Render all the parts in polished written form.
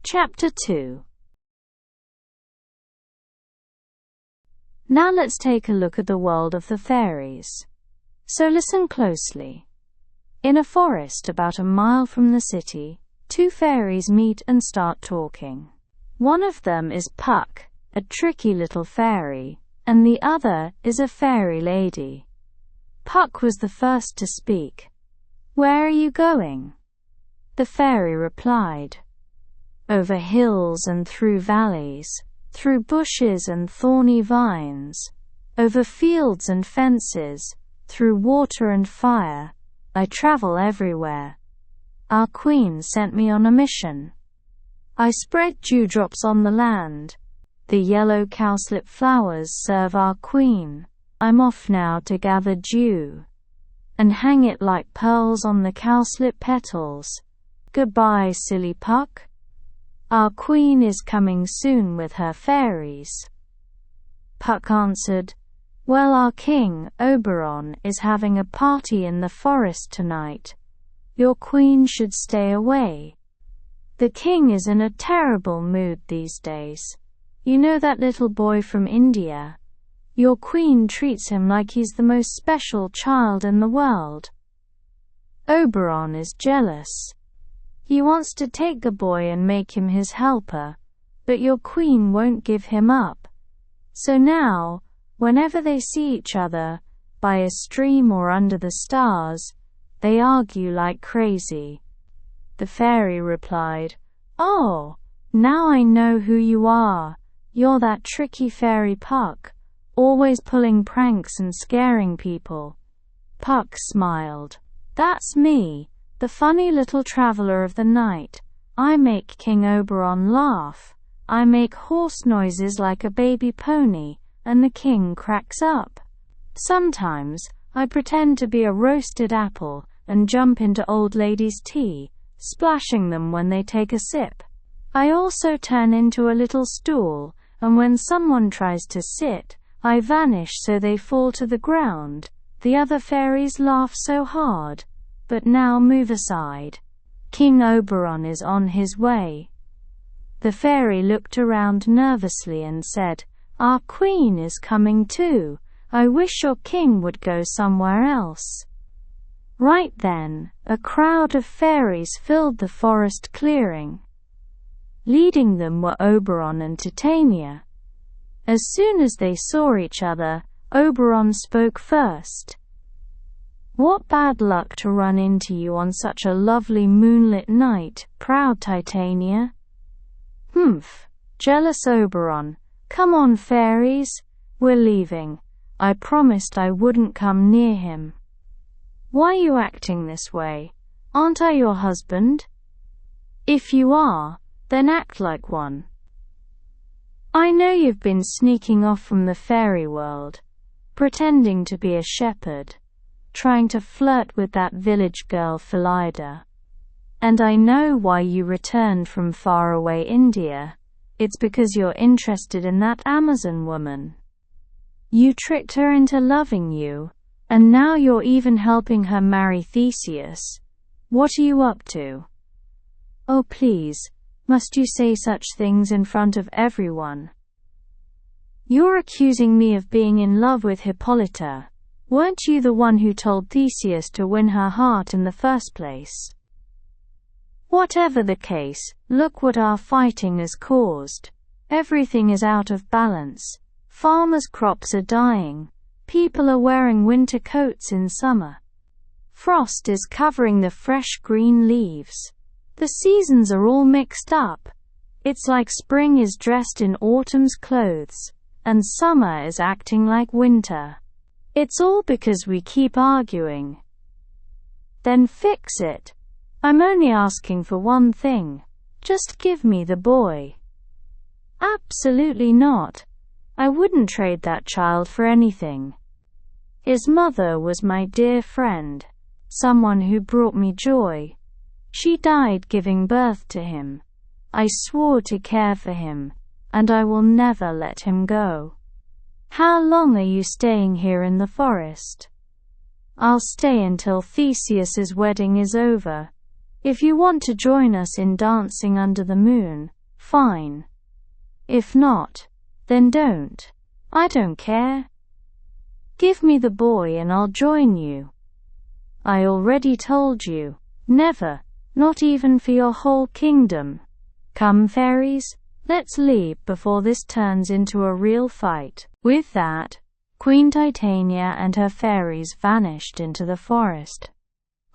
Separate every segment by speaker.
Speaker 1: Chapter 2. Now let's take a look at the world of the fairies. So listen closely. In a forest about a mile from the city, two fairies meet and start talking. One of them is Puck, a tricky little fairy, and the other is a fairy lady. Puck was the first to speak. "Where are you going?" The fairy replied, "Over hills and through valleys, through bushes and thorny vines, over fields and fences, through water and fire, I travel everywhere. Our queen sent me on a mission. I spread dewdrops on the land. The yellow cowslip flowers serve our queen. I'm off now to gather dew and hang it like pearls on the cowslip petals. Goodbye, silly Puck. Our queen is coming soon with her fairies." Puck answered, "Well, our king, Oberon, is having a party in the forest tonight. Your queen should stay away. The king is in a terrible mood these days. You know that little boy from India? Your queen treats him like he's the most special child in the world. Oberon is jealous. He wants to take the boy and make him his helper, but your queen won't give him up. So now, whenever they see each other, by a stream or under the stars, they argue like crazy." The fairy replied, "Oh, now I know who you are. You're that tricky fairy Puck, always pulling pranks and scaring people." Puck smiled. "That's me, the funny little traveler of the night. I make King Oberon laugh. I make horse noises like a baby pony, and the king cracks up. Sometimes, I pretend to be a roasted apple and jump into old ladies' tea, splashing them when they take a sip. I also turn into a little stool, and when someone tries to sit, I vanish so they fall to the ground. The other fairies laugh so hard. But now move aside. King Oberon is on his way." The fairy looked around nervously and said, "Our queen is coming too. I wish your king would go somewhere else." Right then, a crowd of fairies filled the forest clearing. Leading them were Oberon and Titania. As soon as they saw each other, Oberon spoke first. "What bad luck to run into you on such a lovely moonlit night, proud Titania." "Humph, jealous Oberon. Come on, fairies, we're leaving. I promised I wouldn't come near him." "Why are you acting this way? Aren't I your husband?" "If you are, then act like one. I know you've been sneaking off from the fairy world, pretending to be a shepherd, trying to flirt with that village girl Phillida. And I know why you returned from faraway India. It's because you're interested in that Amazon woman. You tricked her into loving you, and now you're even helping her marry Theseus. What are you up to?" "Oh please, must you say such things in front of everyone? You're accusing me of being in love with Hippolyta. Weren't you the one who told Theseus to win her heart in the first place?" "Whatever the case, look what our fighting has caused. Everything is out of balance. Farmers' crops are dying. People are wearing winter coats in summer. Frost is covering the fresh green leaves. The seasons are all mixed up. It's like spring is dressed in autumn's clothes, and summer is acting like winter. It's all because we keep arguing." "Then fix it. I'm only asking for one thing. Just give me the boy." "Absolutely not. I wouldn't trade that child for anything. His mother was my dear friend, someone who brought me joy. She died giving birth to him. I swore to care for him, and I will never let him go. How long are you staying here in the forest?" "I'll stay until Theseus's wedding is over. If you want to join us in dancing under the moon, fine. If not, then don't. I don't care. Give me the boy and I'll join you. I already told you, never, not even for your whole kingdom. Come, fairies, let's leave before this turns into a real fight. With that, Queen Titania and her fairies vanished into the forest.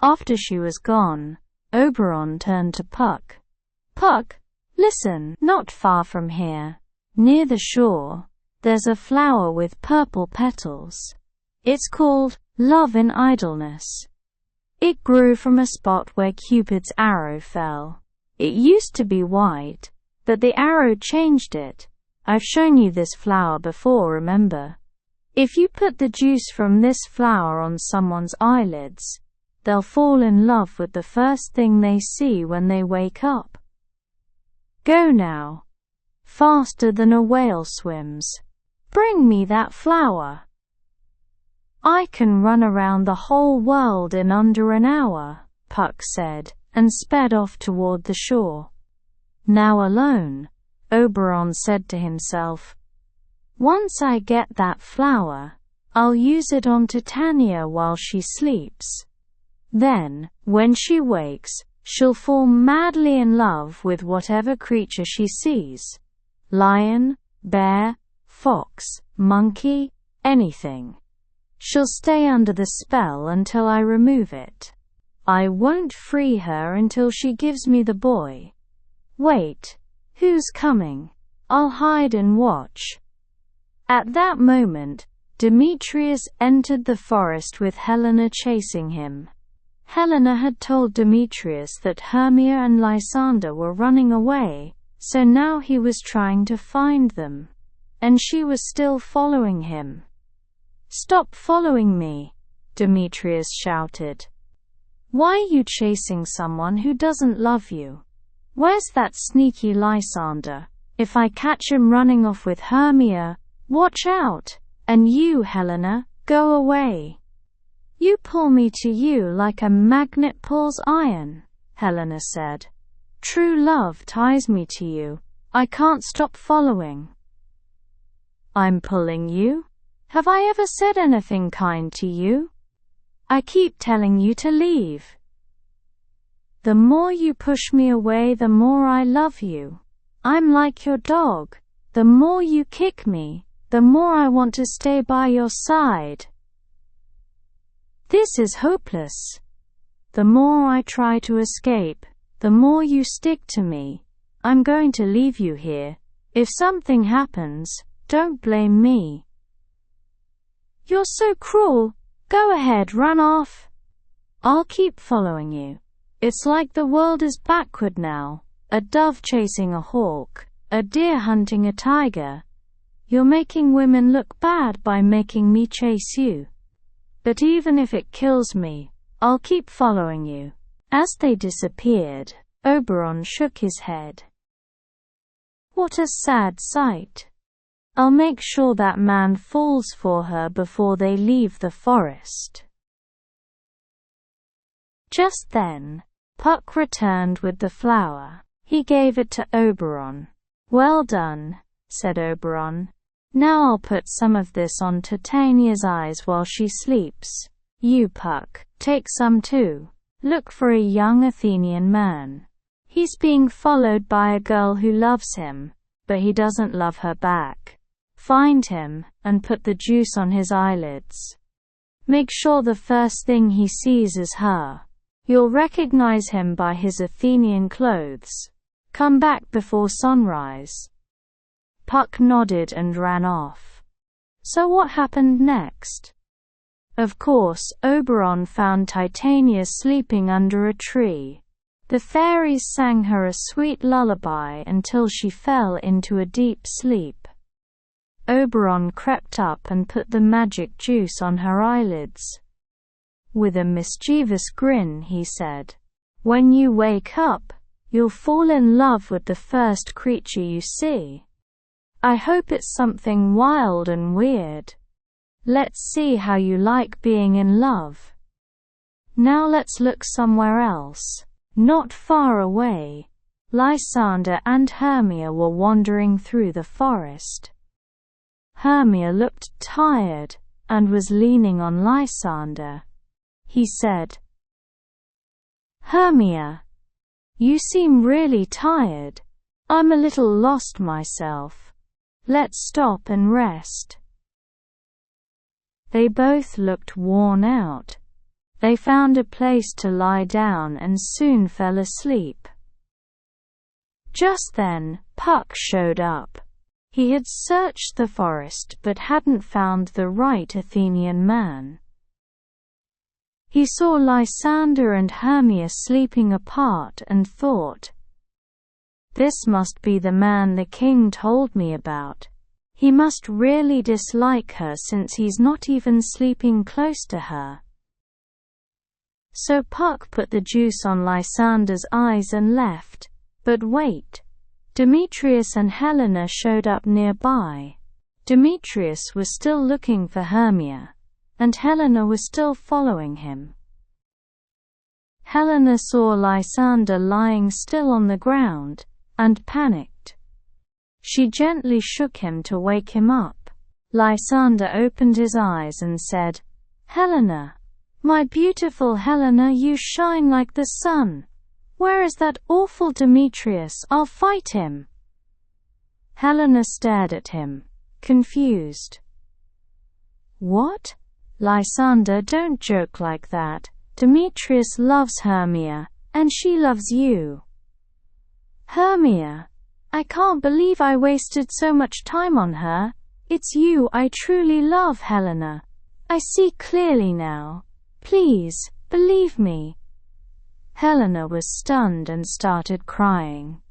Speaker 1: After she was gone, Oberon turned to Puck. Puck, listen, not far from here, near the shore, there's a flower with purple petals. It's called Love in Idleness. It grew from a spot where Cupid's arrow fell. It used to be white, but the arrow changed it. I've shown you this flower before, remember? If you put the juice from this flower on someone's eyelids, they'll fall in love with the first thing they see when they wake up. Go now. Faster than a whale swims. Bring me that flower. I can run around the whole world in under an hour, Puck said, and sped off toward the shore. Now alone, Oberon said to himself, once I get that flower, I'll use it on Titania while she sleeps. Then, when she wakes, she'll fall madly in love with whatever creature she sees. Lion, bear, fox, monkey, anything. She'll stay under the spell until I remove it. I won't free her until she gives me the boy. Wait, who's coming? I'll hide and watch. At that moment, Demetrius entered the forest with Helena chasing him. Helena had told Demetrius that Hermia and Lysander were running away, so now he was trying to find them. And she was still following him. Stop following me, Demetrius shouted. Why are you chasing someone who doesn't love you? Where's that sneaky Lysander? If I catch him running off with Hermia, watch out! And you, Helena, go away. You pull me to you like a magnet pulls iron, Helena said. True love ties me to you. I can't stop following. I'm pulling you? Have I ever said anything kind to you? I keep telling you to leave. The more you push me away, the more I love you. I'm like your dog. The more you kick me, the more I want to stay by your side. This is hopeless. The more I try to escape, the more you stick to me. I'm going to leave you here. If something happens, don't blame me. You're so cruel. Go ahead, run off. I'll keep following you. It's like the world is backward now. A dove chasing a hawk, a deer hunting a tiger. You're making women look bad by making me chase you. But even if it kills me, I'll keep following you. As they disappeared, Oberon shook his head. What a sad sight. I'll make sure that man falls for her before they leave the forest. Just then, Puck returned with the flower. He gave it to Oberon. Well done, said Oberon. Now I'll put some of this on Titania's eyes while she sleeps. You, Puck, take some too. Look for a young Athenian man. He's being followed by a girl who loves him, but he doesn't love her back. Find him, and put the juice on his eyelids. Make sure the first thing he sees is her. You'll recognize him by his Athenian clothes. Come back before sunrise. Puck nodded and ran off. So what happened next? Of course, Oberon found Titania sleeping under a tree. The fairies sang her a sweet lullaby until she fell into a deep sleep. Oberon crept up and put the magic juice on her eyelids. With a mischievous grin, he said, "When you wake up, you'll fall in love with the first creature you see. I hope it's something wild and weird. Let's see how you like being in love. Now let's look somewhere else." Not far away, Lysander and Hermia were wandering through the forest. Hermia looked tired and was leaning on Lysander. He said, "Hermia, you seem really tired. I'm a little lost myself. Let's stop and rest." They both looked worn out. They found a place to lie down and soon fell asleep. Just then, Puck showed up. He had searched the forest but hadn't found the right Athenian man. He saw Lysander and Hermia sleeping apart and thought, "This must be the man the king told me about. He must really dislike her since he's not even sleeping close to her." So Puck put the juice on Lysander's eyes and left. But wait, Demetrius and Helena showed up nearby. Demetrius was still looking for Hermia, and Helena was still following him. Helena saw Lysander lying still on the ground, and panicked. She gently shook him to wake him up. Lysander opened his eyes and said, "Helena, my beautiful Helena, you shine like the sun. Where is that awful Demetrius? I'll fight him." Helena stared at him, confused. "What? Lysander, don't joke like that. Demetrius loves Hermia, and she loves you." "Hermia? I can't believe I wasted so much time on her. It's you I truly love, Helena. I see clearly now. Please, believe me." Helena was stunned and started crying.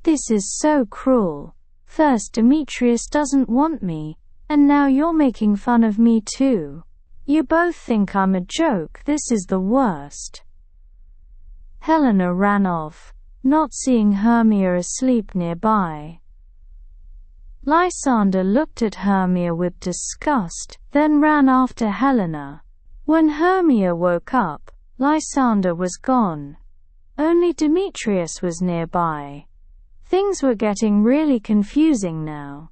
Speaker 1: "This is so cruel. First Demetrius doesn't want me, and now you're making fun of me too. You both think I'm a joke. This is the worst." Helena ran off, not seeing Hermia asleep nearby. Lysander looked at Hermia with disgust, then ran after Helena. When Hermia woke up, Lysander was gone. Only Demetrius was nearby. Things were getting really confusing now.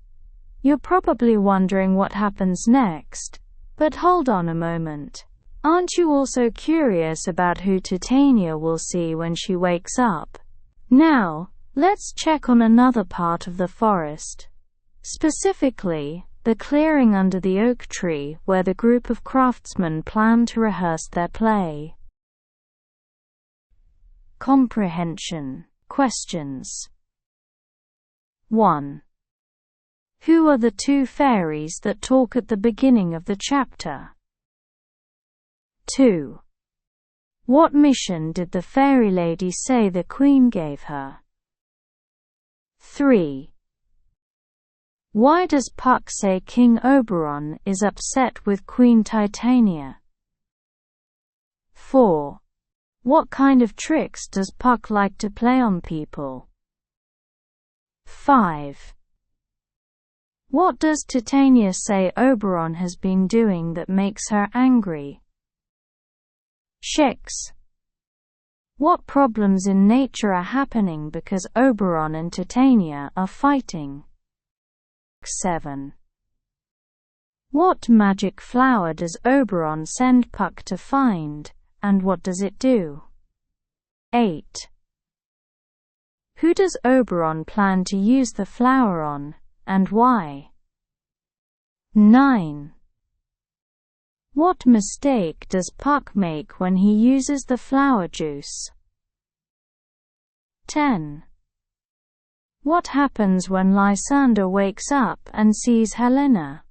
Speaker 1: You're probably wondering what happens next. But hold on a moment. Aren't you also curious about who Titania will see when she wakes up? Now, let's check on another part of the forest. Specifically, the clearing under the oak tree where the group of craftsmen plan to rehearse their play. Comprehension questions. 1. Who are the two fairies that talk at the beginning of the chapter? 2. What mission did the fairy lady say the queen gave her? 3. Why does Puck say King Oberon is upset with Queen Titania? 4. What kind of tricks does Puck like to play on people? 5. What does Titania say Oberon has been doing that makes her angry? 6. What problems in nature are happening because Oberon and Titania are fighting? 7. What magic flower does Oberon send Puck to find, and what does it do? 8. Who does Oberon plan to use the flower on, and why? 9. What mistake does Puck make when he uses the flower juice? 10. What happens when Lysander wakes up and sees Helena?